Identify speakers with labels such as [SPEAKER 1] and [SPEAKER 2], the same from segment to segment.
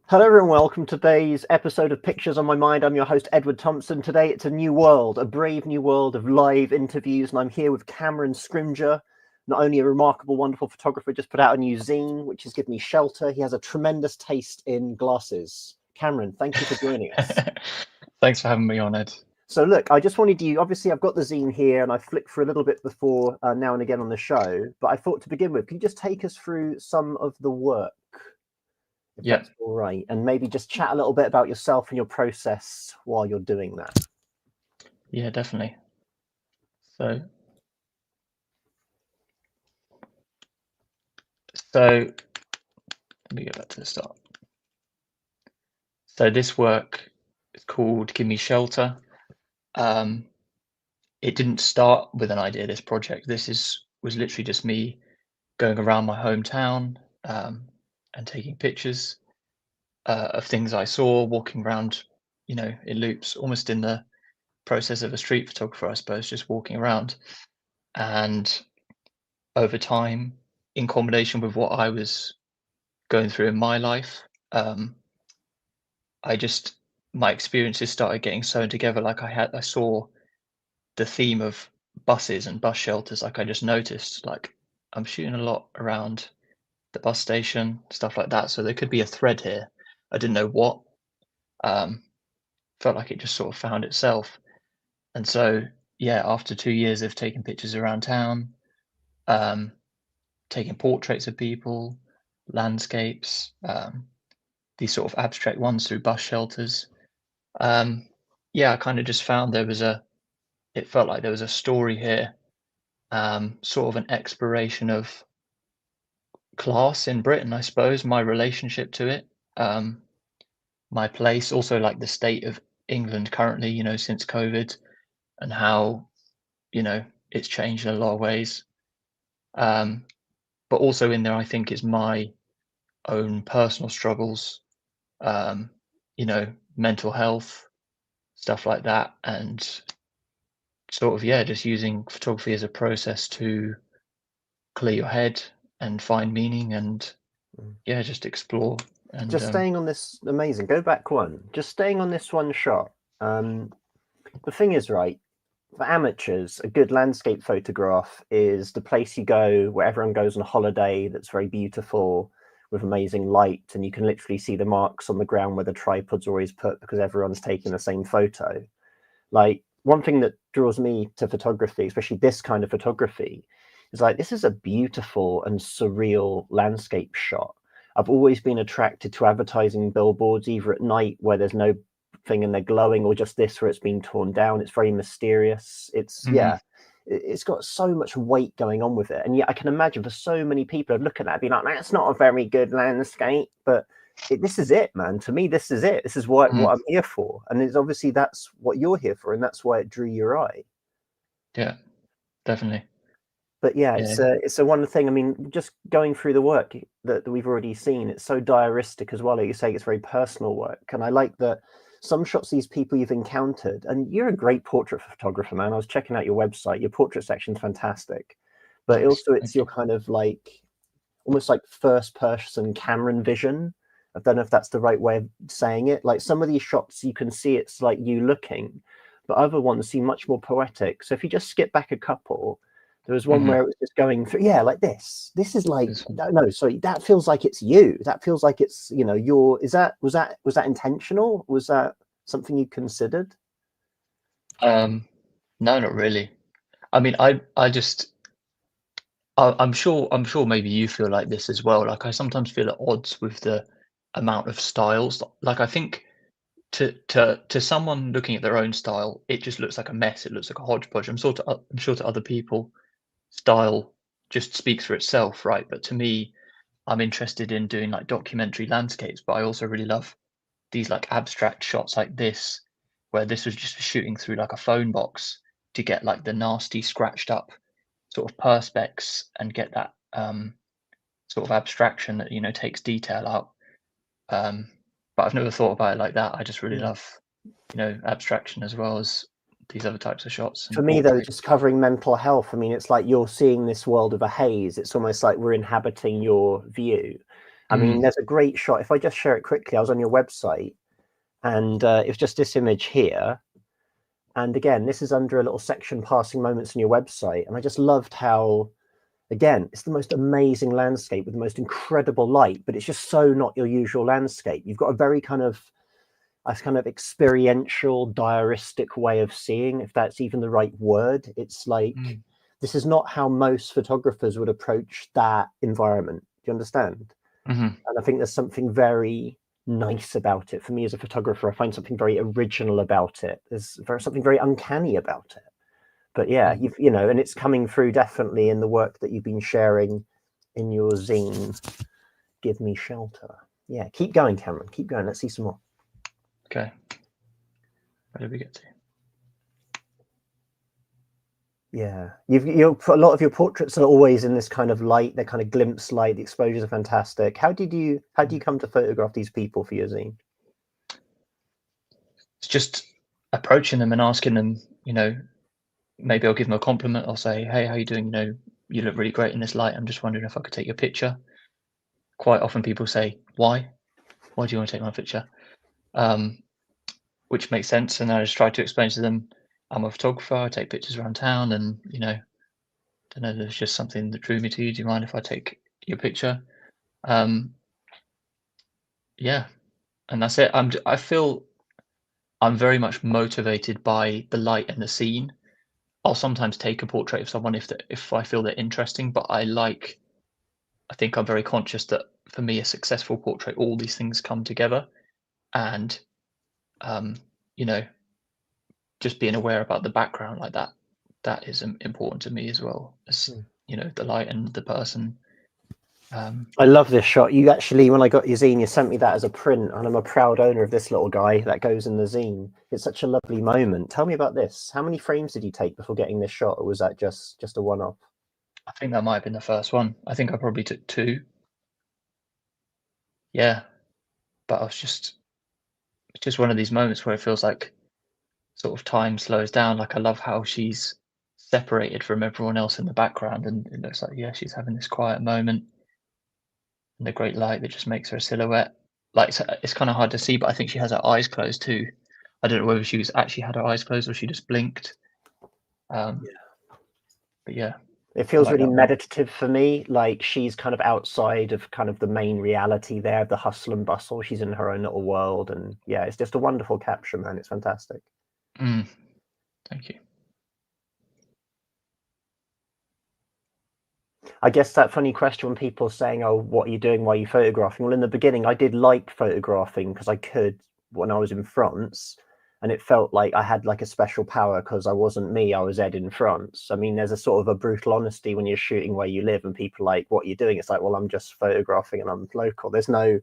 [SPEAKER 1] Hello everyone, welcome to today's episode of Pictures on My Mind. I'm your host, Edward Thompson. Today it's a new world, a brave new world of live interviews, and I'm here with Cameron Scrimgeour, not only a remarkable, wonderful photographer, just put out a new zine, which has given me shelter. He has a tremendous taste in glasses. Cameron, thank you for joining us.
[SPEAKER 2] Thanks for having me on, Ed.
[SPEAKER 1] So look, I just wanted you, obviously I've got the zine here and I flicked for a little bit before now and again on the show, but I thought to begin with, can you just take us through some of the work? If
[SPEAKER 2] Yeah.
[SPEAKER 1] that's all right, and maybe just chat a little bit about yourself and your process while you're doing that.
[SPEAKER 2] Yeah, definitely. So let me go back to the start. So this work is called Give Me Shelter. It didn't start with an idea, this project. This was literally just me going around my hometown and taking pictures of things I saw, walking around, in loops, almost in the process of a street photographer, I suppose, just walking around. And over time, in combination with what I was going through in my life, I just my experiences started getting sewn together. Like I saw the theme of buses and bus shelters. Like I just noticed, like I'm shooting a lot around the bus station, stuff like that. So there could be a thread here. I didn't know what. Felt like it just sort of found itself. And so, yeah, after 2 years of taking pictures around town, um, taking portraits of people, landscapes, these sort of abstract ones through bus shelters. Yeah, I kind of just found it felt like there was a story here, sort of an exploration of class in Britain, I suppose, my relationship to it, my place, also like the state of England currently, since COVID and how, it's changed in a lot of ways. But also in there, I think is my own personal struggles, um, mental health, stuff like that, and sort of, yeah, just using photography as a process to clear your head and find meaning and, yeah, just explore. And
[SPEAKER 1] Just staying on this, amazing. Go back one. Just staying on this one shot. The thing is, right, for amateurs, a good landscape photograph is the place you go where everyone goes on a holiday that's very beautiful with amazing light, and you can literally see the marks on the ground where the tripod's always put because everyone's taking the same photo. Like, one thing that draws me to photography, especially this kind of photography, is like, this is a beautiful and surreal landscape shot. I've always been attracted to advertising billboards, either at night where there's no thing and they're glowing, or just this where it's been torn down. It's very mysterious. Yeah, it's got so much weight going on with it. And yet I can imagine for so many people who look at that and be like, that's not a very good landscape, but this is it, man. To me, this is it. This is what I'm here for. And it's obviously that's what you're here for, and that's why it drew your eye.
[SPEAKER 2] yeah, definitely.
[SPEAKER 1] But yeah, it's a one thing. I mean, just going through the work that we've already seen, it's so diaristic as well. Like you say, it's very personal work, and I like that some shots these people you've encountered. And you're a great portrait photographer, man. I was checking out your website. Your portrait section's fantastic, but
[SPEAKER 2] Thanks.
[SPEAKER 1] also it's your kind of like almost like first person Cameron vision. I don't know if that's the right way of saying it. Like some of these shots, you can see it's like you looking, but other ones seem much more poetic. So if you just skip back a couple, there was one where it was just going through, yeah, like this. This is like no, sorry, that feels like it's you. That feels like it's your. Was that intentional? Was that something you considered?
[SPEAKER 2] No, not really. I mean, I'm sure maybe you feel like this as well. Like I sometimes feel at odds with the amount of styles. Like I think to someone looking at their own style, it just looks like a mess. It looks like a hodgepodge. I'm sure to other people, style just speaks for itself, right? But to me, I'm interested in doing like documentary landscapes, but I also really love these like abstract shots like this, where this was just shooting through like a phone box to get like the nasty scratched up sort of perspex and get that sort of abstraction that takes detail out. But I've never thought about it like that. I just really love abstraction as well as these other types of shots.
[SPEAKER 1] For me, though, just covering mental health, I mean, it's like you're seeing this world of a haze. It's almost like we're inhabiting your view. I mean, there's a great shot. If I just share it quickly, I was on your website, and it was just this image here. And again, this is under a little section, passing moments on your website. And I just loved how, again, it's the most amazing landscape with the most incredible light, but it's just so not your usual landscape. You've got a very kind of experiential, diaristic way of seeing, if that's even the right word. It's like, this is not how most photographers would approach that environment. Do you understand? And I think there's something very nice about it. For me as a photographer, I find something very original about it. There's something very uncanny about it. But yeah, you know, and it's coming through definitely in the work that you've been sharing in your zine, Give Me Shelter. Yeah, keep going, Cameron. Keep going. Let's see some more.
[SPEAKER 2] Okay. Where did we get to?
[SPEAKER 1] Yeah, you've put a lot of your portraits are always in this kind of light. They're kind of glimpse light. The exposures are fantastic. How do you come to photograph these people for your zine?
[SPEAKER 2] It's just approaching them and asking them, you know, maybe I'll give them a compliment. I'll say, hey, how you doing? You know, you look really great in this light. I'm just wondering if I could take your picture. Quite often people say, why? Why do you want to take my picture? Which makes sense. And I just try to explain to them, I'm a photographer. I take pictures around town, and, you know, don't know, there's just something that drew me to you. Do you mind if I take your picture? Yeah, and that's it. I feel I'm very much motivated by the light and the scene. I'll sometimes take a portrait of someone if I feel they're interesting, but I think I'm very conscious that for me, a successful portrait, all these things come together, and you know, just being aware about the background like that is important to me as well as, you know, the light and the person.
[SPEAKER 1] I love this shot. You actually, when I got your zine, you sent me that as a print, and I'm a proud owner of this little guy that goes in the zine. It's such a lovely moment. Tell me about this. How many frames did you take before getting this shot, or was that just a one-off?
[SPEAKER 2] I think that might have been the first one. I think I probably took two. Yeah, but it's just one of these moments where it feels like sort of time slows down. Like, I love how she's separated from everyone else in the background, and it looks like, yeah, she's having this quiet moment in the great light that just makes her a silhouette. Like, it's kind of hard to see, but I think she has her eyes closed too. I don't know whether she was actually had her eyes closed or she just blinked. But yeah,
[SPEAKER 1] It feels
[SPEAKER 2] like
[SPEAKER 1] really
[SPEAKER 2] that one.
[SPEAKER 1] meditative for me. Like, she's kind of outside of kind of the main reality there, the hustle and bustle. She's in her own little world, and yeah, it's just a wonderful capture, man. It's fantastic.
[SPEAKER 2] Thank you.
[SPEAKER 1] I guess that funny question when people are saying, oh, what are you doing? Why are you photographing? Well, in the beginning, I did like photographing because I could when I was in France, and it felt like I had like a special power because I wasn't me, I was Ed in France. I mean, there's a sort of a brutal honesty when you're shooting where you live and people are like, what are you doing? It's like, well, I'm just photographing and I'm local. There's no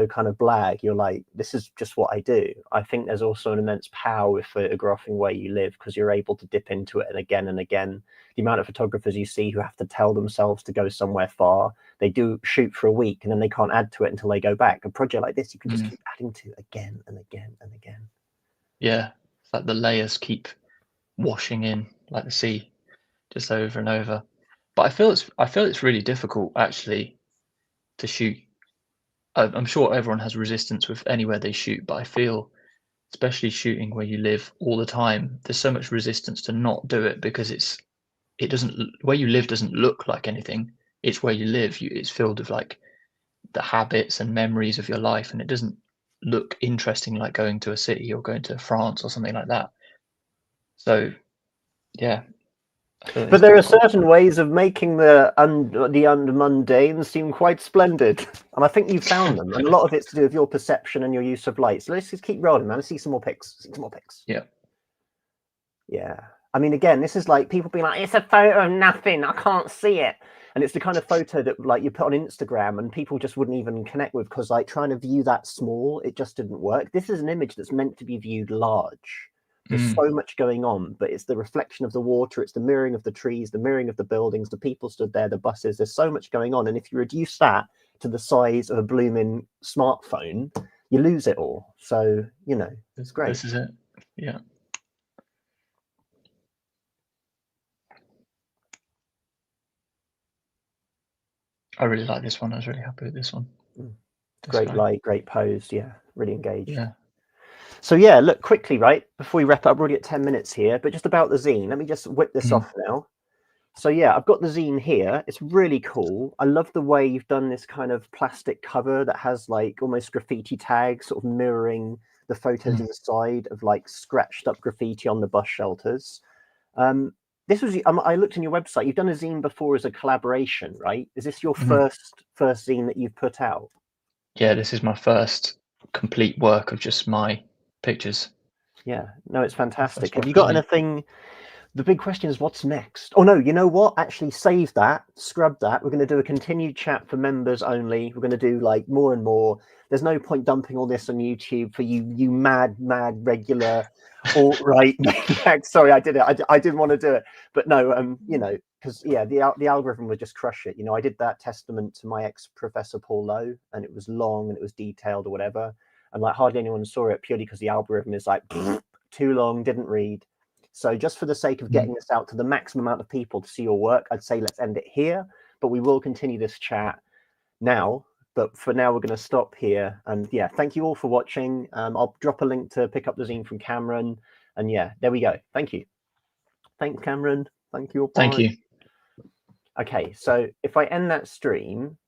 [SPEAKER 1] kind of blag. You're like, this is just what I do. I think there's also an immense power with photographing where you live because you're able to dip into it and again. The amount of photographers you see who have to tell themselves to go somewhere far, they do shoot for a week and then they can't add to it until they go back. A project like this, you can just keep adding to again and again and again.
[SPEAKER 2] Yeah, it's like the layers keep washing in like the sea, just over and over. But I feel it's really difficult actually to shoot. I'm sure everyone has resistance with anywhere they shoot, but I feel, especially shooting where you live all the time, there's so much resistance to not do it because it doesn't, where you live doesn't look like anything. It's where you live. It's filled with like the habits and memories of your life, and it doesn't look interesting like going to a city or going to France or something like that. So yeah, I feel
[SPEAKER 1] But
[SPEAKER 2] it's
[SPEAKER 1] there are
[SPEAKER 2] difficult.
[SPEAKER 1] certain ways of making the mundane seem quite splendid, and I think you've found them. And a lot of it's to do with your perception and your use of light. So let's just keep rolling, man. Let's see some more pics. See some more pics.
[SPEAKER 2] Yeah.
[SPEAKER 1] Yeah. I mean, again, this is like people being like, it's a photo of nothing. I can't see it. And it's the kind of photo that like you put on Instagram and people just wouldn't even connect with because like trying to view that small, it just didn't work. This is an image that's meant to be viewed large. There's so much going on, but it's the reflection of the water, it's the mirroring of the trees, the mirroring of the buildings, the people stood there, the buses. There's so much going on. And if you reduce that to the size of a blooming smartphone, you lose it all. So, you know, it's great.
[SPEAKER 2] This is it. Yeah. I really like this one. I was really happy with this one.
[SPEAKER 1] Great
[SPEAKER 2] guy.
[SPEAKER 1] light, great pose. Yeah, really engaged.
[SPEAKER 2] Yeah.
[SPEAKER 1] So yeah, look quickly, right? Before we wrap up, we're already at 10 minutes here, but just about the zine. Let me just whip this off now. So yeah, I've got the zine here. It's really cool. I love the way you've done this kind of plastic cover that has like almost graffiti tags, sort of mirroring the photos inside of like scratched up graffiti on the bus shelters. This was I looked on your website. You've done a zine before as a collaboration, right? Is this your first zine that you've put out?
[SPEAKER 2] Yeah, this is my first complete work of just my pictures.
[SPEAKER 1] Yeah, no, it's fantastic. Have
[SPEAKER 2] work
[SPEAKER 1] you
[SPEAKER 2] for
[SPEAKER 1] got
[SPEAKER 2] me.
[SPEAKER 1] anything? The big question is what's next? Oh no, you know what? Actually save that, scrub that. We're going to do a continued chat for members only. We're going to do like more and more. There's no point dumping all this on YouTube for you mad regular alt-right maniacs. Sorry, I did it. I didn't want to do it. But no, you know, because yeah, the algorithm would just crush it. You know, I did that testament to my ex-professor Paul Lowe, and it was long and it was detailed or whatever. And like hardly anyone saw it purely because the algorithm is like too long, didn't read. So just for the sake of getting this out to the maximum amount of people to see your work, I'd say let's end it here, but we will continue this chat now. But for now, we're going to stop here. And yeah, thank you all for watching. I'll drop a link to pick up the zine from Cameron. And yeah, there we go. Thank you. Thanks, Cameron. Thank you.
[SPEAKER 2] Thank you.
[SPEAKER 1] Okay, so if I end that stream,